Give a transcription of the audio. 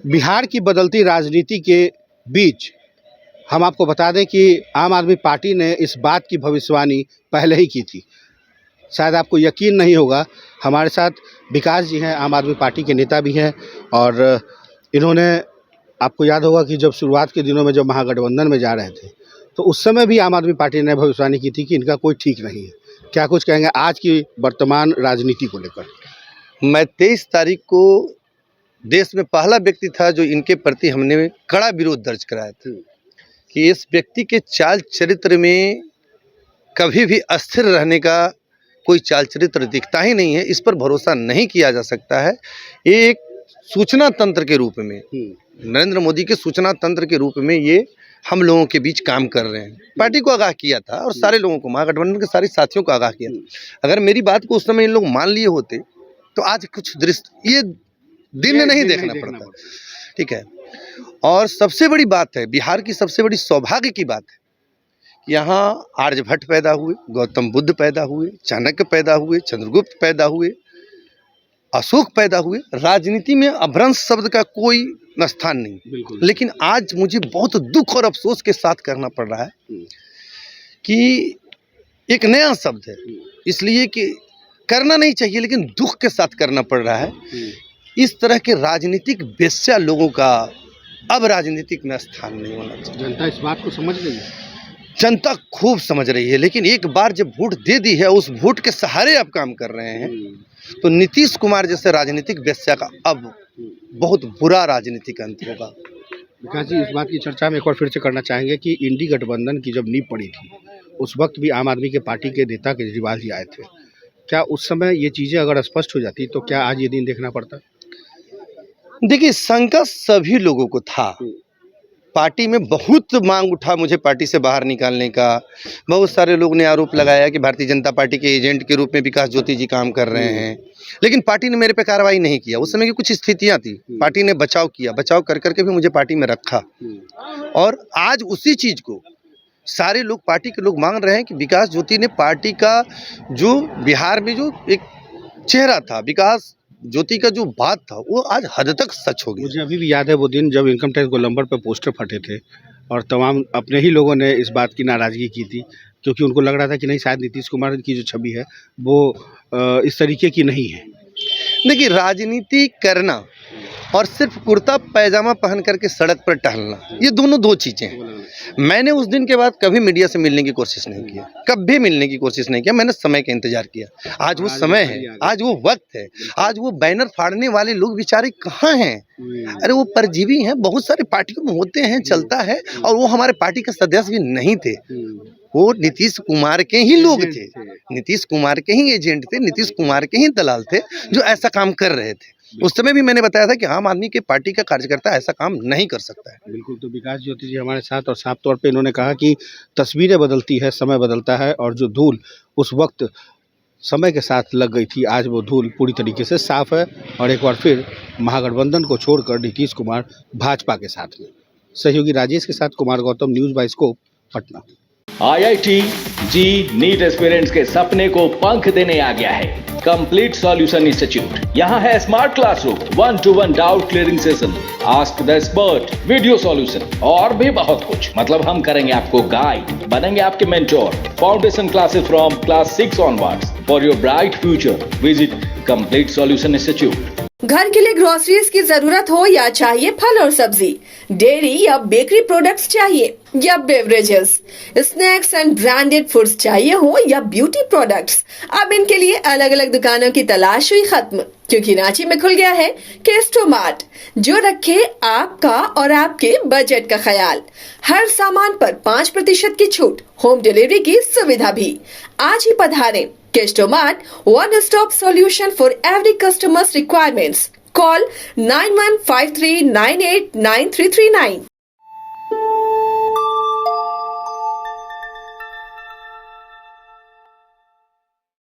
बिहार की बदलती राजनीति के बीच हम आपको बता दें कि आम आदमी पार्टी ने इस बात की भविष्यवाणी पहले ही की थी। शायद आपको यकीन नहीं होगा, हमारे साथ विकास जी हैं, आम आदमी पार्टी के नेता भी हैं और इन्होंने, आपको याद होगा कि जब शुरुआत के दिनों में जब महागठबंधन में जा रहे थे तो उस समय भी आम आदमी पार्टी ने भविष्यवाणी की थी कि इनका कोई ठीक नहीं है। क्या कुछ कहेंगे आज की वर्तमान राजनीति को लेकर? मैं 23 तारीख को देश में पहला व्यक्ति था जो इनके प्रति हमने कड़ा विरोध दर्ज कराया था कि इस व्यक्ति के चाल चरित्र में कभी भी अस्थिर रहने का कोई चाल चरित्र दिखता ही नहीं है। इस पर भरोसा नहीं किया जा सकता है। एक सूचना तंत्र के रूप में, नरेंद्र मोदी के सूचना तंत्र के रूप में ये हम लोगों के बीच काम कर रहे हैं। पार्टी को आगाह किया था और सारे लोगों को, महागठबंधन के सारे साथियों को आगाह किया था। अगर मेरी बात को उस समय इन लोग मान लिए होते तो आज कुछ दृश्य, ये दिन नहीं देखना पड़ता। ठीक है। और सबसे बड़ी बात है, बिहार की सबसे बड़ी सौभाग्य की बात है कि यहाँ आर्यभट्ट पैदा हुए, गौतम बुद्ध पैदा हुए, चाणक्य पैदा हुए, चंद्रगुप्त पैदा हुए, अशोक पैदा हुए। राजनीति में अपभ्रंश शब्द का कोई स्थान नहीं। लेकिन आज मुझे बहुत दुख और अफसोस के साथ कहना पड़ रहा है कि एक नया शब्द है, इसलिए कि करना नहीं चाहिए लेकिन दुख के साथ करना पड़ रहा है। इस तरह के राजनीतिक वेश्या लोगों का अब राजनीतिक में स्थान नहीं होना चाहिए। जनता इस बात को समझ रही है, जनता खूब समझ रही है, लेकिन एक बार जब वोट दे दी है, उस वोट के सहारे आप काम कर रहे हैं, तो नीतीश कुमार जैसे राजनीतिक वेश्या का अब बहुत बुरा राजनीतिक अंत होगा। विकास जी, इस बात की चर्चा हम एक बार फिर से करना चाहेंगे कि इंडी गठबंधन की जब नींव पड़ी थी उस वक्त भी आम आदमी के पार्टी के नेता केजरीवाल जी आए थे। क्या उस समय ये चीज़ें अगर स्पष्ट हो जाती तो क्या आज ये दिन देखना पड़ता? देखिए, शंका सभी लोगों को था। पार्टी में बहुत मांग उठा मुझे पार्टी से बाहर निकालने का। बहुत सारे लोग ने आरोप लगाया कि भारतीय जनता पार्टी के एजेंट के रूप में विकास ज्योति जी काम कर रहे हैं, लेकिन पार्टी ने मेरे पे कार्रवाई नहीं किया। उस समय की कुछ स्थितियां थी, पार्टी ने बचाव किया, बचाव कर करके भी मुझे पार्टी में रखा। और आज उसी चीज़ को सारे लोग, पार्टी के लोग मांग रहे हैं कि विकास ज्योति ने पार्टी का जो बिहार में जो एक चेहरा था, विकास ज्योति का जो बात था, वो आज हद तक सच हो गया। मुझे अभी भी याद है वो दिन जब इनकम टैक्स गोलंबर पे पोस्टर फटे थे और तमाम अपने ही लोगों ने इस बात की नाराज़गी की थी, क्योंकि उनको लग रहा था कि नहीं, शायद नीतीश कुमार की जो छवि है वो इस तरीके की नहीं है। देखिए, राजनीति करना और सिर्फ कुर्ता पैजामा पहन करके सड़क पर टहलना, ये दोनों दो चीज़ें हैं। मैंने उस दिन के बाद कभी मीडिया से मिलने की कोशिश नहीं किया, कभी मिलने की कोशिश नहीं किया। मैंने समय का इंतजार किया। आज वो समय है, आज वो वक्त है। आज वो बैनर फाड़ने वाले लोग बेचारे कहाँ हैं? अरे वो परजीवी हैं, बहुत सारी पार्टियों में होते हैं, चलता है। और वो हमारे पार्टी के सदस्य भी नहीं थे, वो नीतीश कुमार के ही लोग थे, नीतीश कुमार के ही एजेंट थे, नीतीश कुमार के ही दलाल थे जो ऐसा काम कर रहे थे। उस समय भी मैंने बताया था कि आम आदमी के पार्टी का कार्यकर्ता ऐसा काम नहीं कर सकता है। बिल्कुल। तो विकास ज्योति जी हमारे साथ, और साफ तौर पे इन्होंने कहा कि तस्वीरें बदलती है, समय बदलता है, और जो धूल उस वक्त समय के साथ लग गई थी, आज वो धूल पूरी तरीके से साफ है और एक बार फिर महागठबंधन को छोड़कर नीतीश कुमार भाजपा के साथ में। सहयोगी राजेश के साथ Kumar Gautam, news bioscope, Patna. IIT जी नीट एस्पिरेंट्स के सपने को पंख देने आ गया है कंप्लीट सॉल्यूशन इंस्टीट्यूट। यहाँ है smart classroom, 1-to-1 doubt clearing session, ask the expert, video solution और भी बहुत कुछ। मतलब हम करेंगे आपको गाइड, बनेंगे आपके mentor. Foundation classes from class 6 onwards for your bright future. Visit complete solution institute. घर के लिए ग्रोसरीज की जरूरत हो या चाहिए फल और सब्जी, डेयरी या बेकरी प्रोडक्ट्स चाहिए या beverages, snacks and branded foods चाहिए हो या ब्यूटी प्रोडक्ट्स, अब इनके लिए अलग अलग दुकानों की तलाश हुई खत्म, क्योंकि रांची में खुल गया है केस्टोमार्ट, जो रखे आपका और आपके बजट का ख्याल। हर सामान पर 5% की छूट, होम डिलीवरी की सुविधा भी। आज ही पधारें। केस्टोमार्ट, one stop solution for every customer's requirements. Call 9153989339.